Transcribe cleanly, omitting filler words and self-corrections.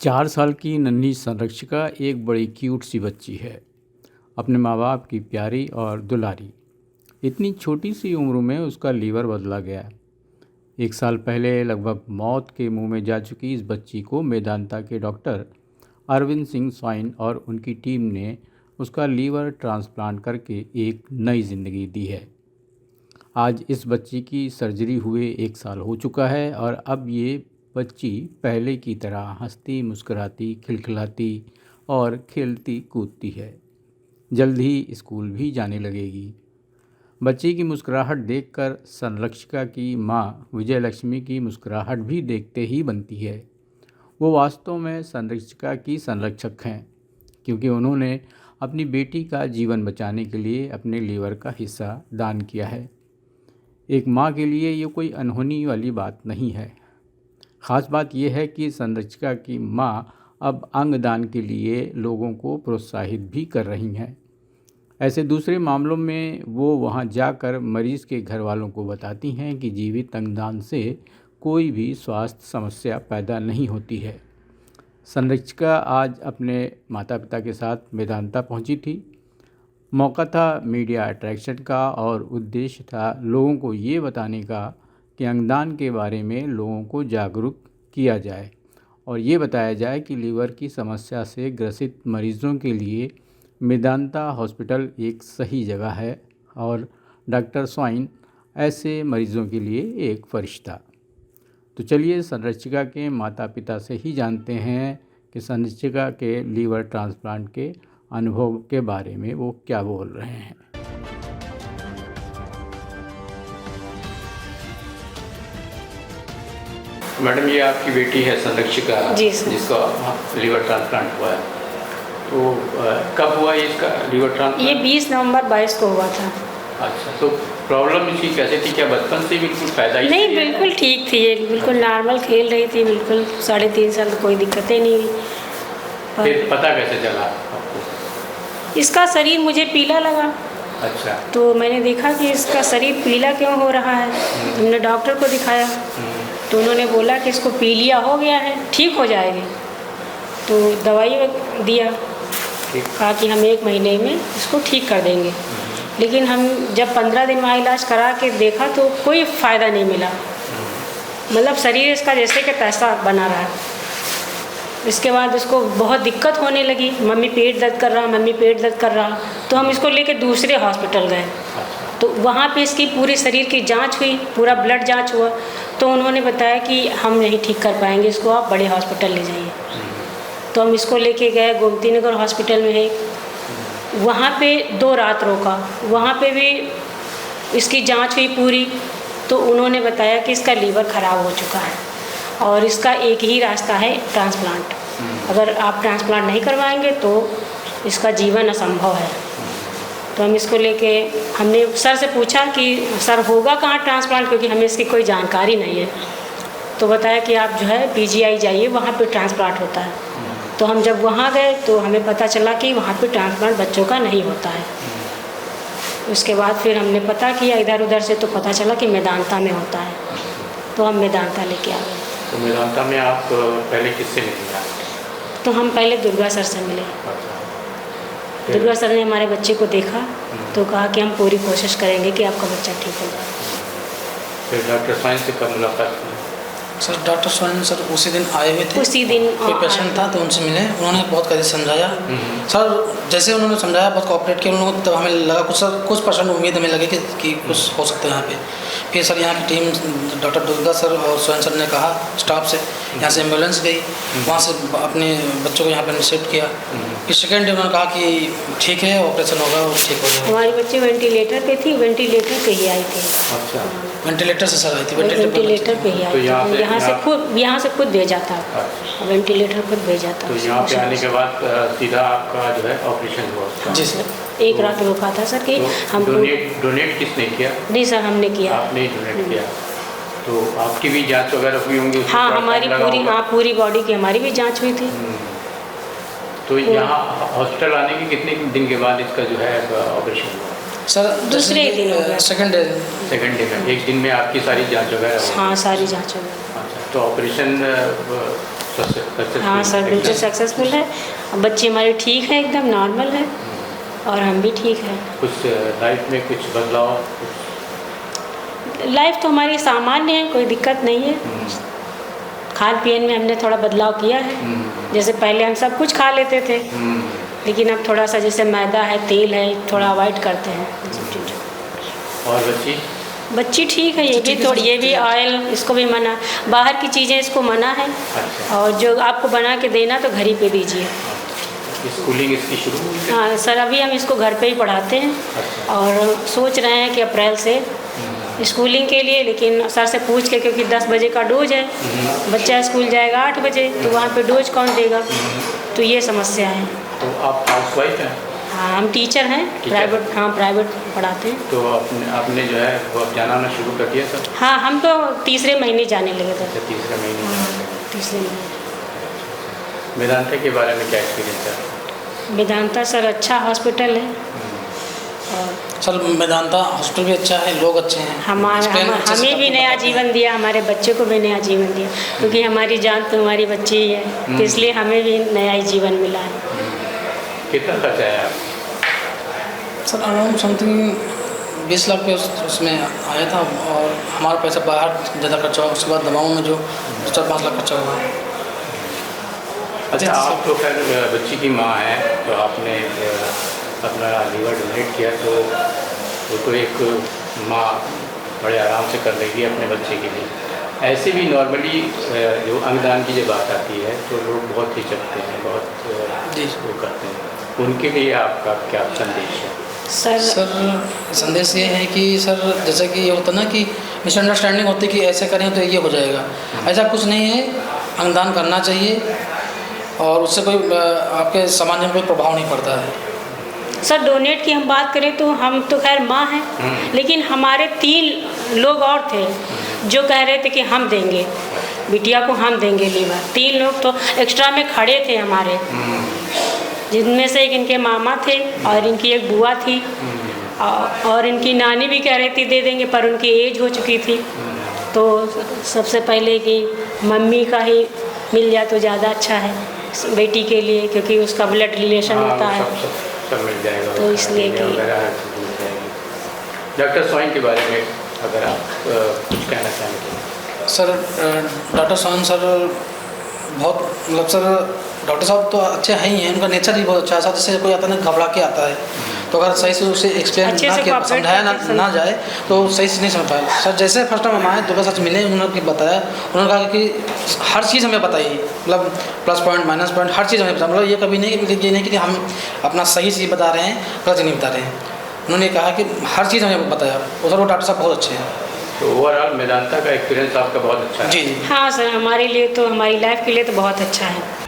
4 साल की नन्ही संरक्षिका एक बड़ी क्यूट सी बच्ची है। अपने माँ बाप की प्यारी और दुलारी। इतनी छोटी सी उम्र में उसका लीवर बदला गया। 1 साल पहले लगभग मौत के मुंह में जा चुकी इस बच्ची को मेदांता के डॉक्टर अरविंद सिंह स्वाइन और उनकी टीम ने उसका लीवर ट्रांसप्लांट करके एक नई ज़िंदगी दी है। आज इस बच्ची की सर्जरी हुए 1 साल हो चुका है और अब ये बच्ची पहले की तरह हंसती मुस्कुराती खिलखिलाती और खेलती कूदती है। जल्द ही स्कूल भी जाने लगेगी। बच्ची की मुस्कुराहट देखकर संरक्षिका की माँ विजयलक्ष्मी की मुस्कुराहट भी देखते ही बनती है। वो वास्तव में संरक्षिका की संरक्षक हैं, क्योंकि उन्होंने अपनी बेटी का जीवन बचाने के लिए अपने लीवर का हिस्सा दान किया है। एक माँ के लिए ये कोई अनहोनी वाली बात नहीं है। ख़ास बात यह है कि संरक्षिका की माँ अब अंगदान के लिए लोगों को प्रोत्साहित भी कर रही हैं। ऐसे दूसरे मामलों में वो वहाँ जाकर मरीज़ के घर वालों को बताती हैं कि जीवित अंगदान से कोई भी स्वास्थ्य समस्या पैदा नहीं होती है। संरक्षिका आज अपने माता पिता के साथ मेदांता पहुँची थी। मौका था मीडिया अट्रैक्शन का और उद्देश्य था लोगों को ये बताने का कि अंगदान के बारे में लोगों को जागरूक किया जाए और ये बताया जाए कि लीवर की समस्या से ग्रसित मरीजों के लिए मेदांता हॉस्पिटल एक सही जगह है और डॉक्टर स्वाइन ऐसे मरीजों के लिए एक फरिश्ता। तो चलिए संरक्षिका के माता पिता से ही जानते हैं कि संरक्षिका के लीवर ट्रांसप्लांट के अनुभव के बारे में वो क्या बोल रहे हैं। मैडम, ये आपकी बेटी है संरक्षिका जिसका लीवर ट्रांसप्लांट हुआ है, तो कब हुआ इसका लीवर ट्रांसप्लांट? ये 20 नवंबर 22 को हुआ था। अच्छा, तो प्रॉब्लम इसकी कैसे थी? क्या बचपन से बिल्कुल फायदा ही नहीं, बिल्कुल ठीक थी, ये बिल्कुल नॉर्मल खेल रही थी, बिल्कुल 3.5 साल तो कोई दिक्कतें नहीं हुई। फिर पता कैसे चला आपको? इसका शरीर मुझे पीला लगा। अच्छा। तो मैंने देखा कि इसका शरीर पीला क्यों हो रहा है। हमने डॉक्टर को दिखाया तो उन्होंने बोला कि इसको पीलिया हो गया है, ठीक हो जाएगी। तो दवाई दिया, कहा कि हम 1 महीने में इसको ठीक कर देंगे। लेकिन हम जब 15 दिन वहाँ इलाज करा के देखा तो कोई फ़ायदा नहीं मिला। मतलब शरीर इसका जैसे कि तैसा बना रहा। इसके बाद इसको बहुत दिक्कत होने लगी, मम्मी पेट दर्द कर रहा, मम्मी पेट दर्द कर रहा। तो हम इसको लेके दूसरे हॉस्पिटल गए, तो वहाँ पे इसकी पूरे शरीर की जांच हुई, पूरा ब्लड जांच हुआ। तो उन्होंने बताया कि हम नहीं ठीक कर पाएंगे, इसको आप बड़े हॉस्पिटल ले जाइए। तो हम इसको लेके गए गोमती नगर हॉस्पिटल में है, वहाँ पे 2 रात रोका। वहाँ पे भी इसकी जांच हुई पूरी, तो उन्होंने बताया कि इसका लीवर ख़राब हो चुका है और इसका एक ही रास्ता है ट्रांसप्लांट। अगर आप ट्रांसप्लांट नहीं करवाएंगे तो इसका जीवन असंभव है। तो हम इसको लेके हमने सर से पूछा कि सर होगा कहाँ ट्रांसप्लांट, क्योंकि हमें इसकी कोई जानकारी नहीं है। तो बताया कि आप जो है PGI जाइए, वहाँ पे ट्रांसप्लांट होता है। तो हम जब वहाँ गए तो हमें पता चला कि वहाँ पे ट्रांसप्लांट बच्चों का नहीं होता है। उसके बाद फिर हमने पता किया इधर उधर से, तो पता चला कि मेदांता में होता है। तो हम मेदांता लेके आ गए। तो मेदांता में आप पहले किससे मिले? तो हम पहले दुर्गा सर से मिले। दुर्गा सर ने हमारे बच्चे को देखा तो कहा कि हम पूरी कोशिश करेंगे कि आपका बच्चा ठीक हो जाए। फिर डॉक्टर स्वाइन से कब मुलाकात की? सर डॉक्टर स्वाइन सर उसी दिन आए हुए थे। उसी दिन कोई पेशेंट था तो उनसे मिले, उन्होंने बहुत कड़ी समझाया। सर जैसे उन्होंने समझाया, बहुत कोऑपरेट किया उन लोगों को, तब हमें लगा कुछ परसेंट उम्मीद हमें लगी कि कुछ हो सकता है यहाँ पे। फिर सर यहाँ की टीम डॉक्टर दुर्गा सर और स्वाइन सर ने कहा स्टाफ से, यहाँ से एम्बुलेंस गई, वहाँ से अपने बच्चों को यहाँ पर शिफ्ट किया। फिर सेकेंड डे उन्होंने कहा कि ठीक है, ऑपरेशन होगा और ठीक हो जाएगा। हमारी बच्ची वेंटिलेटर पे थी, वेंटिलेटर पे ही आई थी। अच्छा, वेंटिलेटर से सर आई थी? वेंटिलेटर पे ही आई थी। यहाँ से खुद भेजा था, वेंटिलेटर खुद भेजा था। तो यहाँ पे आने के बाद सीधा आपका जो है ऑपरेशन हुआ? जी सर। 1 रात रोका था सर कि तो हम डोनेट किसने किया? नहीं सर, हमने किया। आपने डोनेट किया। तो आपकी भी जांच वगैरह हुई होंगी? हाँ, हमारी पूरी बॉडी की हमारी भी जांच हुई थी। तो यहाँ हॉस्पिटल आने के कितने दिन के बाद इसका जो है ऑपरेशन हुआ? सर दूसरे दिन हो गया। सेकंड डे में 1 दिन में आपकी सारी जांच वगैरह? हाँ, सारी जांच हो गई। अच्छा, तो ऑपरेशन हाँ सर, बिल्कुल सक्सेसफुल है। अब बच्चे हमारे ठीक है, एकदम नॉर्मल है और हम भी ठीक हैं। कुछ लाइफ में कुछ बदलाव? लाइफ तो हमारी सामान्य है, कोई दिक्कत नहीं है। खान पीन में हमने थोड़ा बदलाव किया है। जैसे पहले हम सब कुछ खा लेते थे, लेकिन अब थोड़ा सा जैसे मैदा है, तेल है, थोड़ा अवॉइड करते हैं। और बच्ची ठीक है, ये भी ऑयल, इसको भी मना, बाहर की चीज़ें इसको मना है। अच्छा। और जो आपको बना के देना तो घर ही पे दीजिए। स्कूलिंग इसकी शुरू हुई है? हाँ सर, अभी हम इसको घर पे ही पढ़ाते हैं। अच्छा। और सोच रहे हैं कि अप्रैल से स्कूलिंग के लिए, लेकिन सर से पूछ के, क्योंकि 10 बजे का डोज है, बच्चा स्कूल जाएगा 8 बजे, तो वहाँ पे डोज कौन देगा, तो ये समस्या है। तो आप हाउसवाइफ हैं? हाँ, हम टीचर हैं, प्राइवेट। हाँ, प्राइवेट पढ़ाते हैं। तो आपने जो है वो अब जाना आना शुरू कर दिया सर? हाँ, हम तो तीसरे महीने जाने लगे थे। अच्छा, तीसरे महीने। हाँ, तीसरे महीने। वेदांता के बारे में क्या एक्सपीरियंस है? वेदांता सर अच्छा हॉस्पिटल है। और सर वेदांता हॉस्पिटल भी अच्छा है, लोग अच्छे हैं। हमें भी नया जीवन दिया, हमारे बच्चे को भी नया जीवन दिया, क्योंकि हमारी जान तो हमारी बच्ची ही है, तो इसलिए हमें भी नया ही जीवन मिला है। कितना खर्चा है आप? सर अराउंड समथिंग 20 लाख पे उसमें आया था, और हमारा पैसा बाहर ज़्यादा खर्चा हुआ। उसके बाद दवाओं में जो 4-5 लाख खर्चा हुआ। अच्छा, आप तो खैर बच्ची की माँ हैं, तो आपने अपना लीवर डोनेट किया, तो वो तो एक माँ बड़े आराम से कर लेगी अपने बच्चे के लिए। ऐसे भी नॉर्मली जो अंगदान की जब बात आती है तो लोग बहुत हिचकते हैं, बहुत वो करते हैं, उनके लिए आपका क्या संदेश है? सर संदेश ये है कि सर, जैसे कि ये होता ना कि मिसअंडरस्टैंडिंग होती है कि ऐसे करें तो ये हो जाएगा, ऐसा कुछ नहीं है। अंगदान करना चाहिए और उससे कोई आपके समाज में कोई प्रभाव नहीं पड़ता है। सर डोनेट की हम बात करें तो हम तो खैर माँ हैं, लेकिन हमारे 3 लोग और थे जो कह रहे थे कि हम देंगे, बिटिया को हम देंगे लीवर। 3 लोग तो एक्स्ट्रा में खड़े थे हमारे, जिनमें से एक इनके मामा थे और इनकी एक बुआ थी, और इनकी नानी भी कह रही थी दे देंगे, पर उनकी एज हो चुकी थी। तो सबसे पहले कि मम्मी का ही मिल जाए तो ज़्यादा अच्छा है बेटी के लिए, क्योंकि उसका ब्लड रिलेशन होता है, सब मिल जाएगा। तो इसलिए कि डॉक्टर स्वाइन के बारे में अगर आप कुछ कहना चाहें तो? सर डॉक्टर स्वाइन सर बहुत, मतलब सर डॉक्टर साहब तो अच्छे हैं ही हैं, उनका नेचर ही बहुत अच्छा है। सर जैसे कोई आता है ना घबरा के आता है, तो अगर सही से उसे एक्सप्लेन ना किया, समझाया ना जाए तो सही से नहीं समझ पाया। सर जैसे फर्स्ट टाइम हम आए, दोबारा सच मिले, उन्होंने बताया, उन्होंने कहा कि हर चीज़ हमें बताई, मतलब प्लस पॉइंट माइनस पॉइंट हर चीज़ हमें बताया। मतलब ये कभी नहीं कि ये नहीं कि हम अपना सही चीज़ बता रहे हैं, गलत नहीं बता रहे हैं। उन्होंने कहा कि हर चीज़ हमें बताया, और सर वो डॉक्टर साहब बहुत अच्छे हैं। तो ओवरऑल वेदांता का एक्सपीरियंस आपका बहुत अच्छा है? जी। हाँ सर, हमारे लिए तो, हमारी लाइफ के लिए तो बहुत अच्छा है।